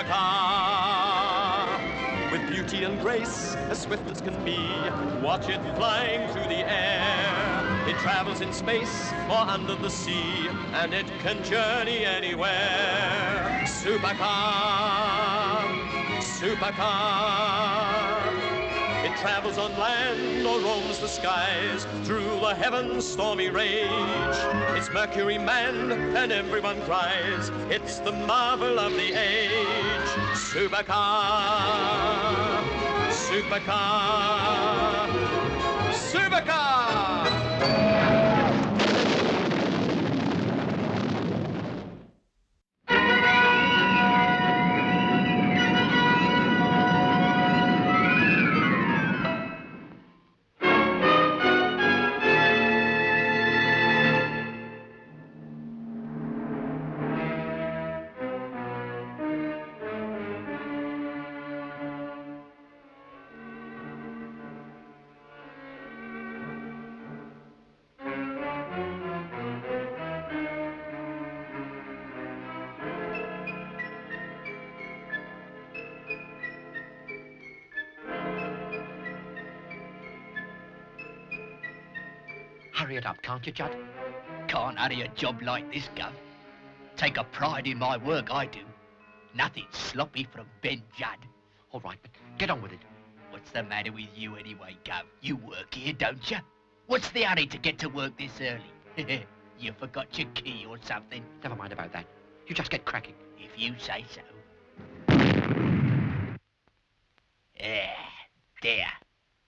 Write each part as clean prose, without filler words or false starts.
supercar. With beauty and grace, as swift as can be, watch it flying through the air. It travels in space or under the sea, and it can journey anywhere. Supercar, supercar. It travels on land or roams the skies, through the heavens' stormy rage. It's Mercury manned and everyone cries, it's the marvel of the age. Supercar, supercar, supercar! Hurry it up, can't you, Judd? Can't hurry a job like this, Gov. Take a pride in my work, I do. Nothing sloppy from Ben Judd. All right, but get on with it. What's the matter with you anyway, Gov? You work here, don't you? What's the hurry to get to work this early? You forgot your key or something? Never mind about that. You just get cracking. If you say so. There.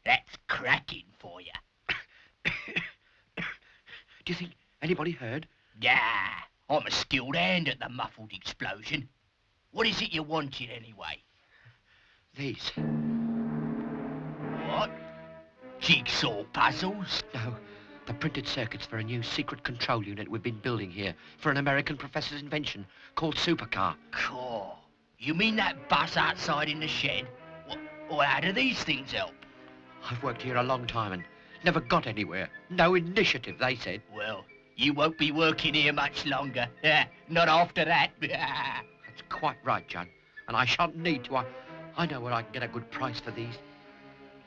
That's cracking for you. Do you think anybody heard? Yeah, I'm a skilled hand at the muffled explosion. What is it you wanted anyway? These. What? Jigsaw puzzles? No, the printed circuits for a new secret control unit we've been building here for an American professor's invention called Supercar. Cool. You mean that bus outside in the shed? Well, how do these things help? I've worked here a long time and never got anywhere. No initiative, they said. Well, you won't be working here much longer. Not after that. That's quite right, John. And I shan't need to. I know where I can get a good price for these.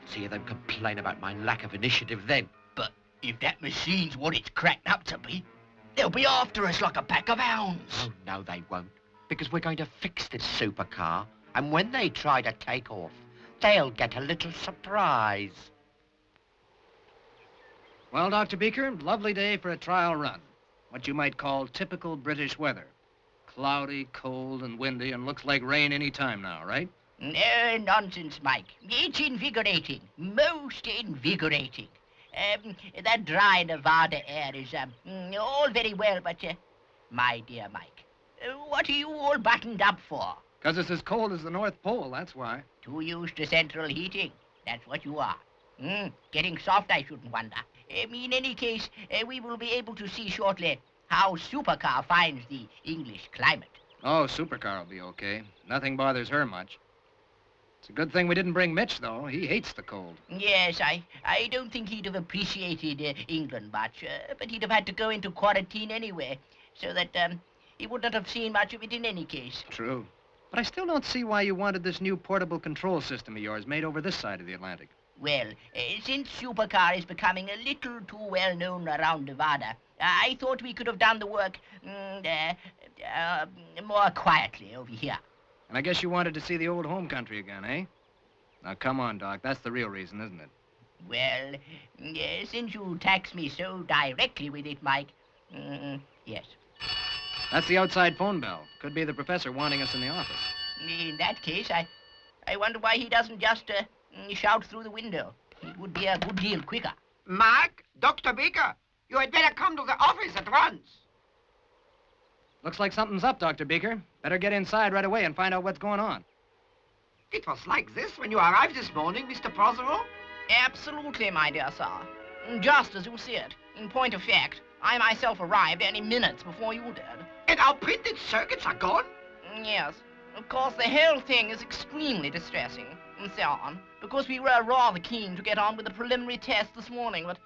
See them complain about my lack of initiative then. But if that machine's what it's cracked up to be, they'll be after us like a pack of hounds. Oh, no, they won't. Because we're going to fix this supercar. And when they try to take off, they'll get a little surprise. Well, Dr. Beaker, lovely day for a trial run. What you might call typical British weather. Cloudy, cold, and windy, and looks like rain any time now, right? No nonsense, Mike. It's invigorating. Most invigorating. That dry Nevada air is all very well, but, my dear Mike, what are you all buttoned up for? 'Cause it's as cold as the North Pole, that's why. Too used to central heating. That's what you are. Getting soft, I shouldn't wonder. In any case, we will be able to see shortly how Supercar finds the English climate. Oh, Supercar will be okay. Nothing bothers her much. It's a good thing we didn't bring Mitch, though. He hates the cold. Yes, I don't think he'd have appreciated England much, but he'd have had to go into quarantine anyway, so that he wouldn't have seen much of it in any case. True. But I still don't see why you wanted this new portable control system of yours made over this side of the Atlantic. Well, since Supercar is becoming a little too well known around Nevada, I thought we could have done the work more quietly over here. And I guess you wanted to see the old home country again, eh? Now, come on, Doc. That's the real reason, isn't it? Well, since you tax me so directly with it, Mike, yes. That's the outside phone bell. Could be the professor wanting us in the office. In that case, I wonder why he doesn't just shout through the window. It would be a good deal quicker. Mark, Dr. Baker, you had better come to the office at once. Looks like something's up, Dr. Beaker. Better get inside right away and find out what's going on. It was like this when you arrived this morning, Mr. Prothero? Absolutely, my dear sir. Just as you see it. In point of fact, I myself arrived any minutes before you did. And our printed circuits are gone? Yes. Of course, the whole thing is extremely distressing, and so on, because we were rather keen to get on with the preliminary test this morning, but...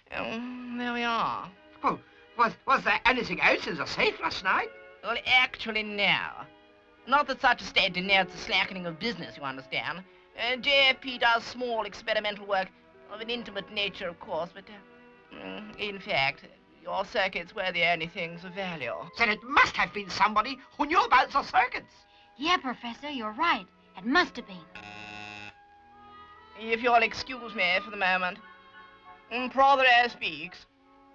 there we are. Well, was there anything else in the safe last night? Well, actually, no. Not that such a state denotes a slackening of business, you understand. JFP does small experimental work of an intimate nature, of course, but in fact, your circuits were the only things of value. Then it must have been somebody who knew about the circuits. Yeah, Professor, you're right. It must have been. If you'll excuse me for the moment. Prothero speaks.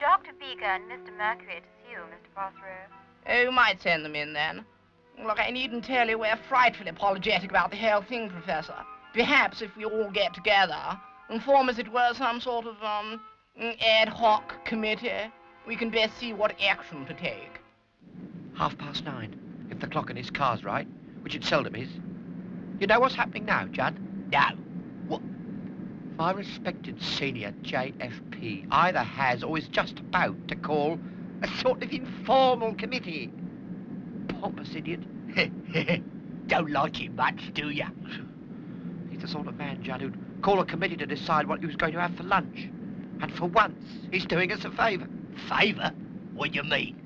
Dr. Beaker and Mr. Mercury to see you, Mr. Prothero. You might send them in, then. Look, I needn't tell you we're frightfully apologetic about the whole thing, Professor. Perhaps if we all get together and form, as it were, some sort of, ad hoc committee, we can best see what action to take. 9:30, if the clock in his car's right, which it seldom is. You know what's happening now, Judd? Now, what? My respected senior JFP either has or is just about to call a sort of informal committee. Pompous idiot. Don't like him much, do you? He's the sort of man, Judd, who'd call a committee to decide what he was going to have for lunch. And for once, he's doing us a favour. Favour? What do you mean?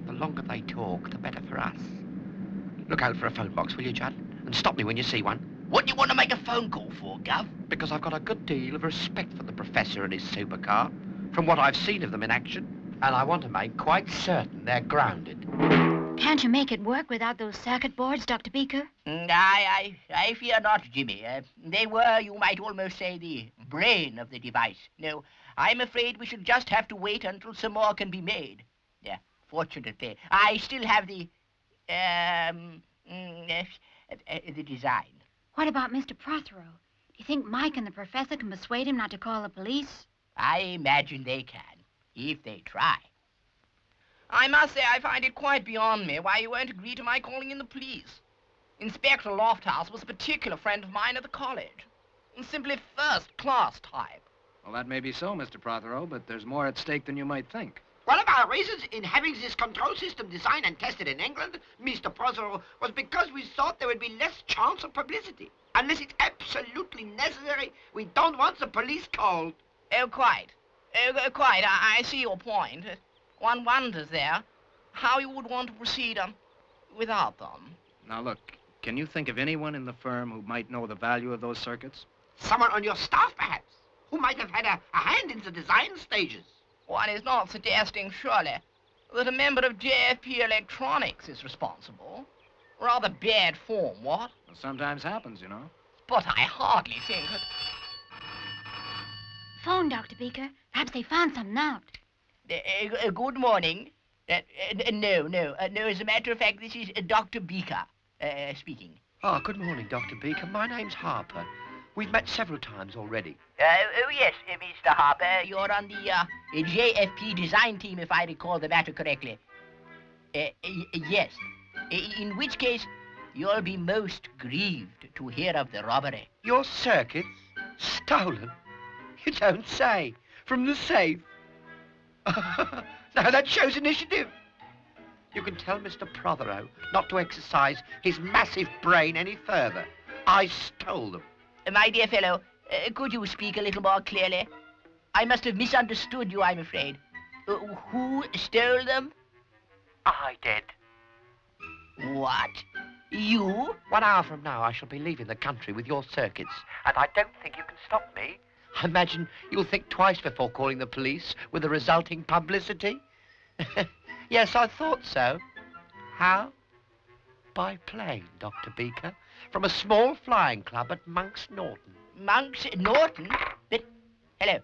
The longer they talk, the better for us. Look out for a phone box, will you, Judd? And stop me when you see one. What do you want to make a phone call for, Gov? Because I've got a good deal of respect for the Professor and his supercar, from what I've seen of them in action. And I want to make quite certain they're grounded. Can't you make it work without those circuit boards, Dr. Beaker? I fear not, Jimmy. They were, you might almost say, the brain of the device. No, I'm afraid we should just have to wait until some more can be made. Yeah, fortunately, I still have the design. What about Mr. Prothero? Do you think Mike and the Professor can persuade him not to call the police? I imagine they can, if they try. I must say I find it quite beyond me why you won't agree to my calling in the police. Inspector Lofthouse was a particular friend of mine at the college. Simply first-class type. Well, that may be so, Mr. Prothero, but there's more at stake than you might think. One of our reasons in having this control system designed and tested in England, Mr. Prothero, was because we thought there would be less chance of publicity. Unless it's absolutely necessary, we don't want the police called. Oh, quite. Quite. I see your point. One wonders there how you would want to proceed without them. Now, look, can you think of anyone in the firm who might know the value of those circuits? Someone on your staff, perhaps, who might have had a hand in the design stages. One is not suggesting, surely, that a member of JFP Electronics is responsible. Rather bad form, what? Well, sometimes happens, you know. But I hardly think that... Phone, Dr. Beaker. Perhaps they found something out. Good morning. No. As a matter of fact, this is Dr. Beaker speaking. Oh, good morning, Dr. Beaker. My name's Harper. We've met several times already. Oh, yes, Mr. Harper. You're on the JFP design team, if I recall the matter correctly. Yes. In which case, you'll be most grieved to hear of the robbery. Your circuits? Stolen? You don't say. From the safe? Now that shows initiative. You can tell Mr. Prothero not to exercise his massive brain any further. I stole them. My dear fellow, could you speak a little more clearly? I must have misunderstood you, I'm afraid. Who stole them? I did. What? You? 1 hour from now, I shall be leaving the country with your circuits, and I don't think you can stop me. I imagine you'll think twice before calling the police with the resulting publicity. Yes, I thought so. How? By plane, Dr. Beaker, from a small flying club at Monk's Norton. Monk's Norton? But, hello.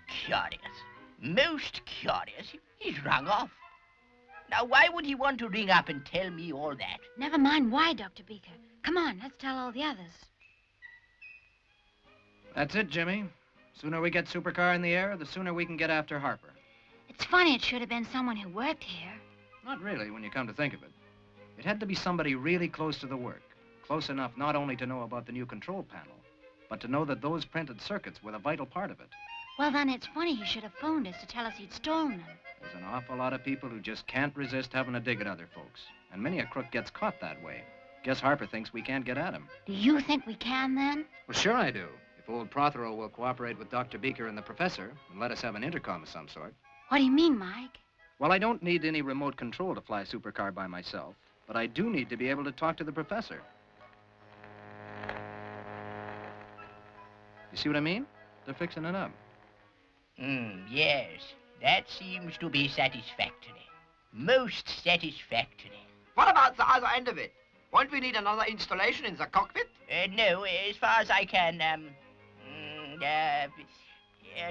Curious. Most curious. He's rung off. Now, why would he want to ring up and tell me all that? Never mind why, Dr. Beaker. Come on, let's tell all the others. That's it, Jimmy. Sooner we get Supercar in the air, the sooner we can get after Harper. It's funny it should have been someone who worked here. Not really, when you come to think of it. It had to be somebody really close to the work. Close enough not only to know about the new control panel, but to know that those printed circuits were the vital part of it. Well, then it's funny he should have phoned us to tell us he'd stolen them. There's an awful lot of people who just can't resist having a dig at other folks. And many a crook gets caught that way. Guess Harper thinks we can't get at him. Do you think we can, then? Well, sure I do. If old Prothero will cooperate with Dr. Beaker and the professor and let us have an intercom of some sort. What do you mean, Mike? Well, I don't need any remote control to fly a supercar by myself, but I do need to be able to talk to the professor. You see what I mean? They're fixing it up. Yes. That seems to be satisfactory. Most satisfactory. What about the other end of it? Won't we need another installation in the cockpit? No, as far as I can,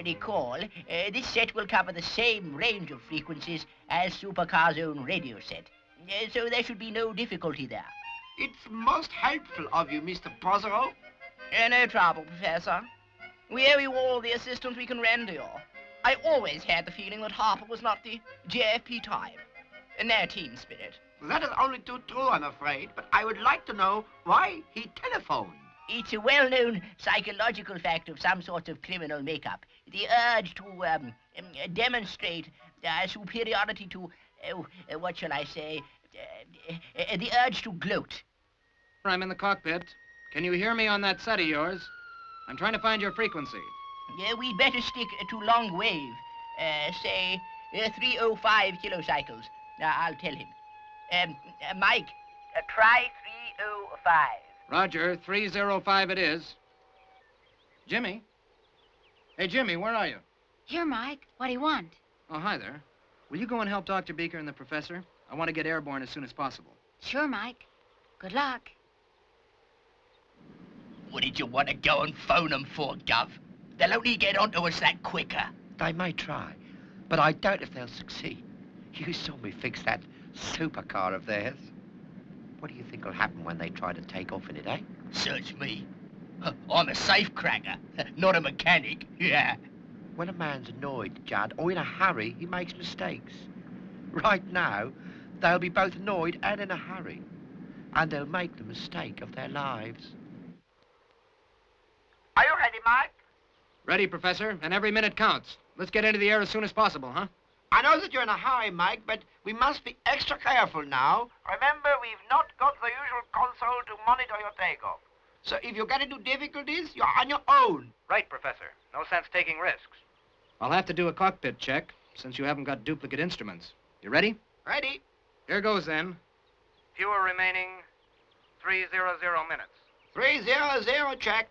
recall, this set will cover the same range of frequencies as Supercar's own radio set. So there should be no difficulty there. It's most helpful of you, Mr. Prothero. No trouble, Professor. We owe you all the assistance we can render you. I always had the feeling that Harper was not the JFP type. No team spirit. That is only too true, I'm afraid, but I would like to know why he telephoned. It's a well-known psychological fact of some sorts of criminal makeup. The urge to demonstrate superiority to, what shall I say, the urge to gloat. I'm in the cockpit. Can you hear me on that set of yours? I'm trying to find your frequency. We'd better stick to long wave, say 305 kilocycles. I'll tell him. Mike, try 305. Roger, 305 it is. Jimmy? Hey, Jimmy, where are you? Here, Mike. What do you want? Oh, hi there. Will you go and help Dr. Beaker and the professor? I want to get airborne as soon as possible. Sure, Mike. Good luck. What did you want to go and phone them for, Gov? They'll only get onto us that quicker. They may try, but I doubt if they'll succeed. You saw me fix that supercar of theirs. What do you think will happen when they try to take off in it, eh? Search me. I'm a safe cracker, not a mechanic. Yeah. When a man's annoyed, Judd, or in a hurry, he makes mistakes. Right now, they'll be both annoyed and in a hurry. And they'll make the mistake of their lives. Are you ready, Mike? Ready, Professor, and every minute counts. Let's get into the air as soon as possible, huh? I know that you're in a hurry, Mike, but we must be extra careful now. Remember, we've not got the usual console to monitor your takeoff. So if you get into difficulties, you're on your own. Right, Professor. No sense taking risks. I'll have to do a cockpit check, since you haven't got duplicate instruments. You ready? Ready? Here goes, then. Fuel remaining 300 minutes. 300, check.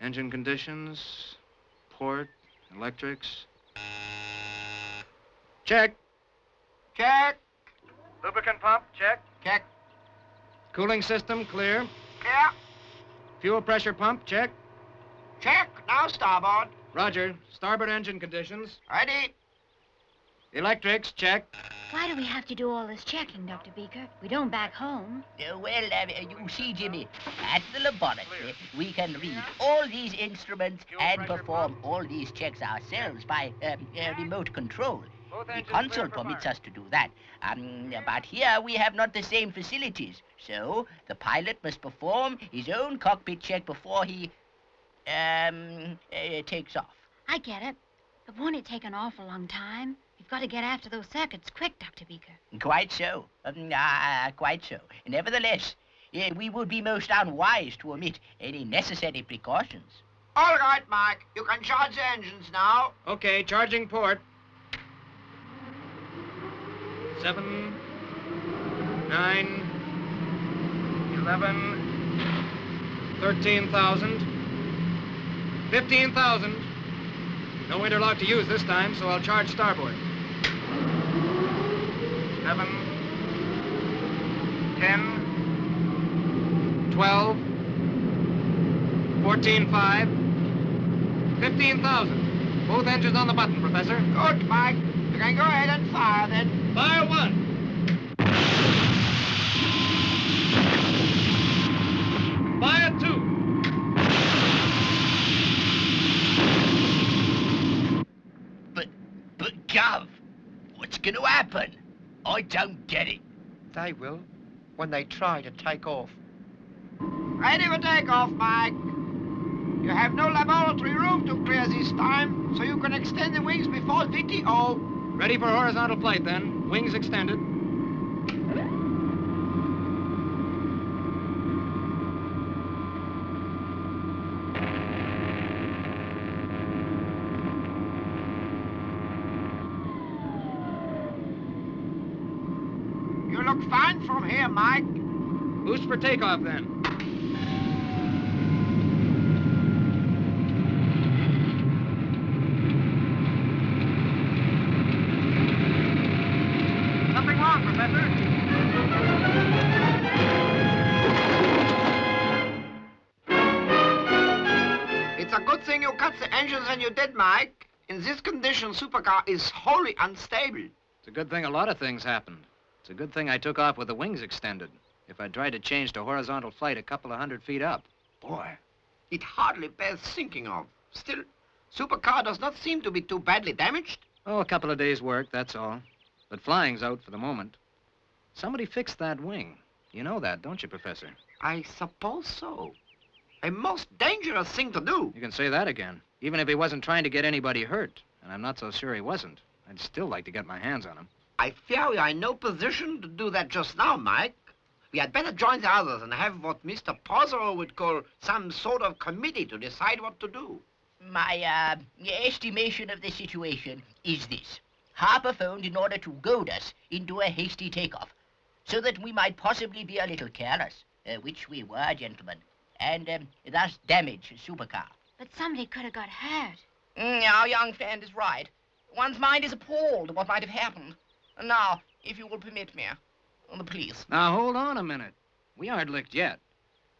Engine conditions, port, electrics. Check. Check. Lubricant pump, check. Check. Cooling system, clear. Clear. Fuel pressure pump, check. Check. Now starboard. Roger. Starboard engine conditions. Ready. Electrics, check. Why do we have to do all this checking, Dr. Beaker? We don't back home. You see, Jimmy, at the laboratory, we can read all these instruments and perform all these checks ourselves by remote control. The console permits us to do that. But here we have not the same facilities. So the pilot must perform his own cockpit check before he takes off. I get it. But won't it take an awful long time? We've got to get after those circuits quick, Dr. Beaker. Quite so. Quite so. Nevertheless, we would be most unwise to omit any necessary precautions. All right, Mike. You can charge the engines now. Okay, charging port. 7, 9, 11, 13,000, 15,000. No interlock to use this time, so I'll charge starboard. 7, 10, 12, 14,500, 15,000. Both engines on the button, Professor. Good, Mike. You can go ahead and fire then. Fire 1. Fire 2. But, Gov, what's going to happen? I don't get it. They will, when they try to take off. Ready for takeoff, Mike. You have no laboratory room to clear this time, so you can extend the wings before VTO. Ready for horizontal flight, then. Wings extended. look fine from here, Mike. Boost for takeoff, then. Something wrong, Professor. It's a good thing you cut the engines when you did, Mike. In this condition, Supercar is wholly unstable. It's a good thing a lot of things happened. It's a good thing I took off with the wings extended. If I tried to change to horizontal flight a couple of 100 feet up, boy. It hardly bears thinking of. Still, Supercar does not seem to be too badly damaged. Oh, a couple of days' work, that's all. But flying's out for the moment. Somebody fixed that wing. You know that, don't you, Professor? I suppose so. A most dangerous thing to do. You can say that again. Even if he wasn't trying to get anybody hurt, and I'm not so sure he wasn't, I'd still like to get my hands on him. I fear we are in no position to do that just now, Mike. We had better join the others and have what Mr. Prothero would call some sort of committee to decide what to do. My estimation of the situation is this. Harper phoned in order to goad us into a hasty takeoff, so that we might possibly be a little careless, which we were, gentlemen, and thus damage Supercar. But somebody could have got hurt. Our young friend is right. One's mind is appalled at what might have happened. And now, if you will permit me, the police. Now, hold on a minute. We aren't licked yet.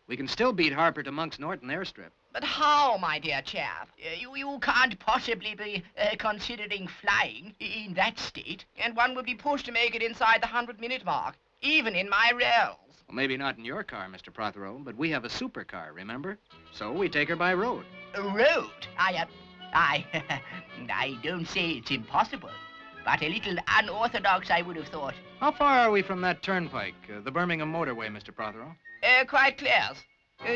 We can still beat Harper to Monk's Norton airstrip. But how, my dear chap? You can't possibly be considering flying in that state. And one would be pushed to make it inside the 100-minute mark, even in my rails. Well, maybe not in your car, Mr. Prothero, but we have a supercar, remember? So we take her by road. A road? I don't say it's impossible, but a little unorthodox, I would have thought. How far are we from that turnpike, the Birmingham motorway, Mr. Prothero? Quite clear.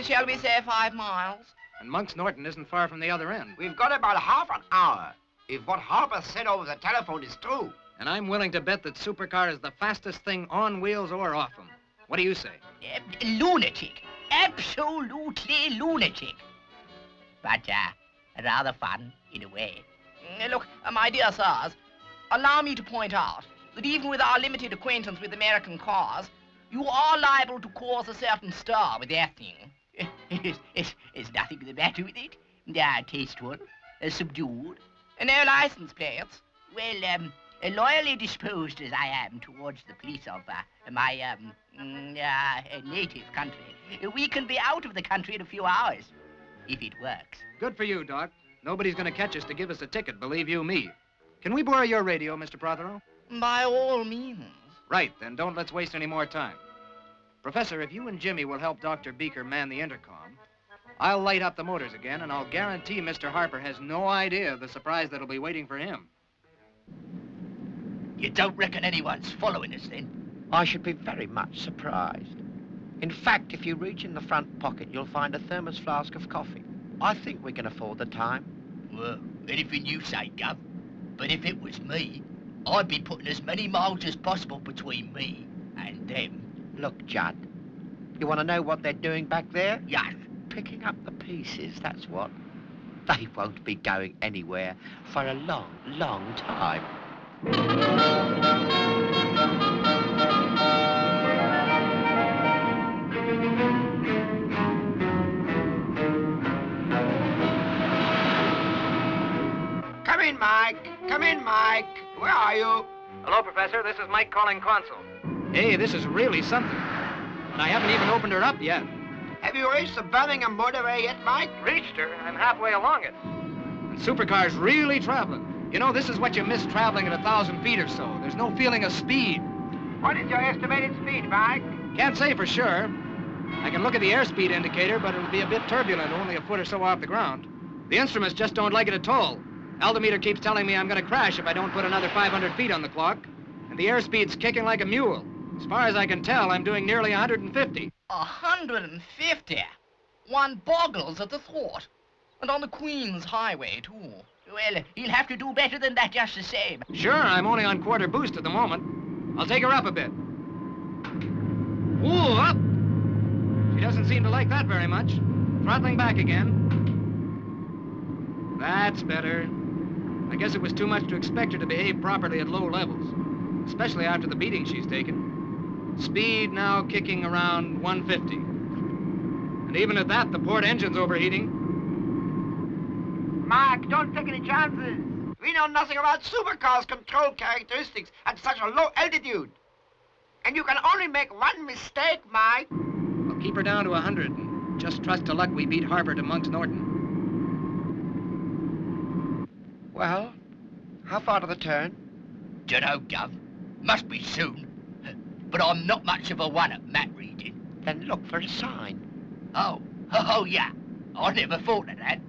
Shall we say 5 miles? And Monk's Norton isn't far from the other end. We've got about half an hour, if what Harper said over the telephone is true. And I'm willing to bet that Supercar is the fastest thing on wheels or off them. What do you say? Lunatic. Absolutely lunatic. But rather fun, in a way. Look, my dear sirs, allow me to point out that even with our limited acquaintance with American cars, you are liable to cause a certain stir with that thing. There's nothing the matter with it. Tasteful, subdued. No license plates. Well, loyally disposed as I am towards the police of my native country, we can be out of the country in a few hours, if it works. Good for you, Doc. Nobody's going to catch us to give us a ticket, believe you me. Can we borrow your radio, Mr. Prothero? By all means. Right, then don't let's waste any more time. Professor, if you and Jimmy will help Dr. Beaker man the intercom, I'll light up the motors again, and I'll guarantee Mr. Harper has no idea of the surprise that'll be waiting for him. You don't reckon anyone's following us, then? I should be very much surprised. In fact, if you reach in the front pocket, you'll find a thermos flask of coffee. I think we can afford the time. Well, anything you say, Gov. But if it was me, I'd be putting as many miles as possible between me and them. Look, Judd, you want to know what they're doing back there? Yes. Picking up the pieces, that's what. They won't be going anywhere for a long, long time. Come in, Mike. Come in, Mike. Where are you? Hello, Professor. This is Mike calling Consul. Hey, this is really something. And I haven't even opened her up yet. Have you reached the Birmingham motorway yet, Mike? Reached her? I'm halfway along it. And Supercar's really traveling. You know, this is what you miss traveling at 1,000 feet or so. There's no feeling of speed. What is your estimated speed, Mike? Can't say for sure. I can look at the airspeed indicator, but it'll be a bit turbulent, only a foot or so off the ground. The instruments just don't like it at all. Altimeter keeps telling me I'm going to crash if I don't put another 500 feet on the clock. And the airspeed's kicking like a mule. As far as I can tell, I'm doing nearly 150. 150? One boggles at the thought. And on the Queen's Highway, too. Well, he'll have to do better than that just the same. Sure, I'm only on quarter boost at the moment. I'll take her up a bit. Ooh, up! She doesn't seem to like that very much. Throttling back again. That's better. I guess it was too much to expect her to behave properly at low levels, especially after the beating she's taken. Speed now kicking around 150. And even at that, the port engine's overheating. Mike, don't take any chances. We know nothing about supercars' control characteristics at such a low altitude. And you can only make one mistake, Mike. We'll keep her down to 100 and just trust to luck we beat Harper to Monk's Norton. Well, how far to the turn? Dunno, Gov. Must be soon. But I'm not much of a one at map reading. Then look for a sign. Oh, yeah. I never thought of that.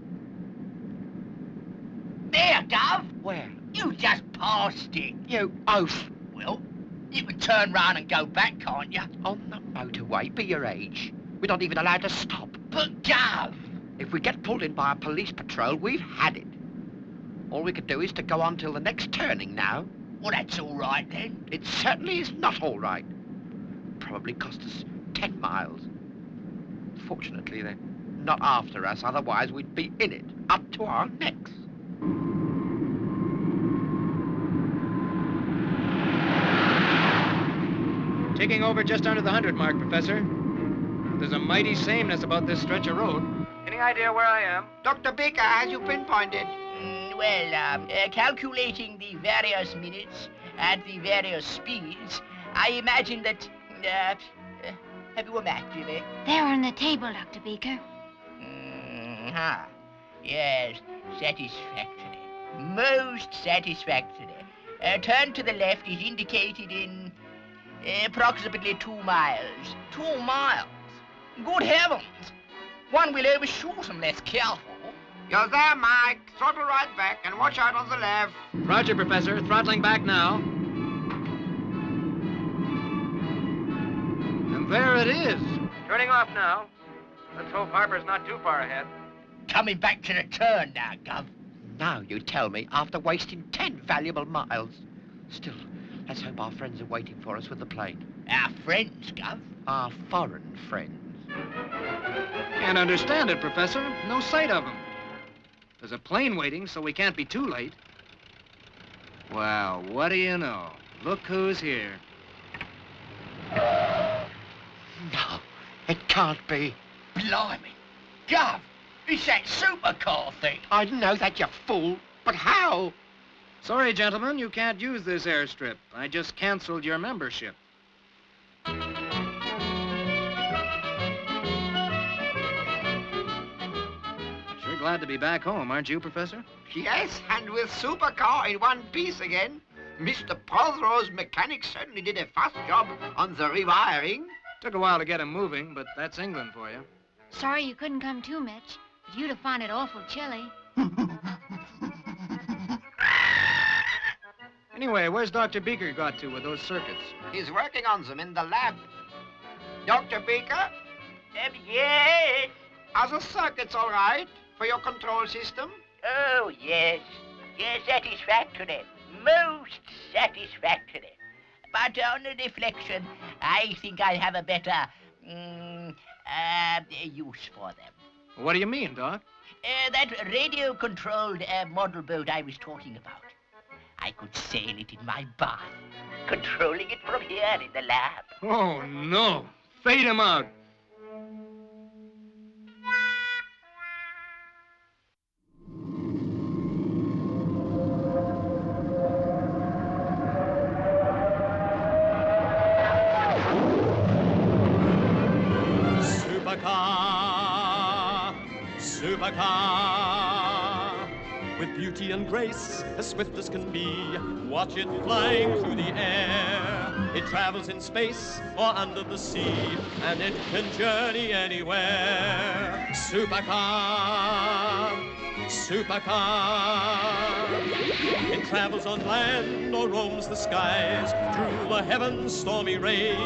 There, Gov. Where? You just passed it. You oaf. Well, you can turn round and go back, can't you? On the motorway, be your age. We're not even allowed to stop. But, Gov. If we get pulled in by a police patrol, we've had it. All we could do is to go on till the next turning now. Well, that's all right, then. It certainly is not all right. Probably cost us 10 miles. Fortunately, they're not after us, otherwise we'd be in it, up to our necks. Ticking over just under the 100 mark, Professor. There's a mighty sameness about this stretch of road. Any idea where I am? Dr. Baker has you pinpointed. Calculating the various minutes at the various speeds, I imagine that, have you a map, Jimmy? There on the table, Dr. Beaker. Yes, satisfactory. Most satisfactory. Turn to the left is indicated in approximately 2 miles. 2 miles? Good heavens! One will overshoot unless careful. You're there, Mike. Throttle right back and watch out on the left. Roger, Professor. Throttling back now. And there it is. Turning off now. Let's hope Harper's not too far ahead. Coming back to the turn now, Gov. Now you tell me, after wasting 10 valuable miles. Still, let's hope our friends are waiting for us with the plane. Our friends, Gov. Our foreign friends. Can't understand it, Professor. No sight of them. There's a plane waiting, so we can't be too late. Well, what do you know? Look who's here. No, it can't be. Blimey. Gov, it's that supercar thing. I know that, you fool, but how? Sorry, gentlemen, you can't use this airstrip. I just canceled your membership. Sure glad to be back home, aren't you, Professor? Yes, and with supercar in one piece again. Mr. Prothero's mechanic certainly did a fast job on the rewiring. Took a while to get him moving, but that's England for you. Sorry you couldn't come too, Mitch. But you'd have found it awful chilly. Anyway, where's Dr. Beaker got to with those circuits? He's working on them in the lab. Dr. Baker, Yes. are the circuits all right for your control system? Oh, yes. Yes, satisfactory. Most satisfactory. But on reflection, I think I'll have a better, use for them. What do you mean, Doc? That radio-controlled model boat I was talking about. I could sail it in my bath, controlling it from here in the lab. Oh, no. Fade him out. Supercar, with beauty and grace, as swift as can be. Watch it flying through the air. It travels in space or under the sea, and it can journey anywhere. Supercar, supercar. It travels on land or roams the skies, through the heavens' stormy rage.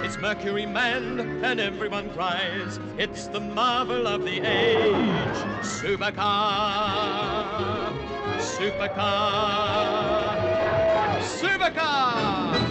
It's Mercury manned and everyone cries, it's the marvel of the age. Supercar, supercar, supercar!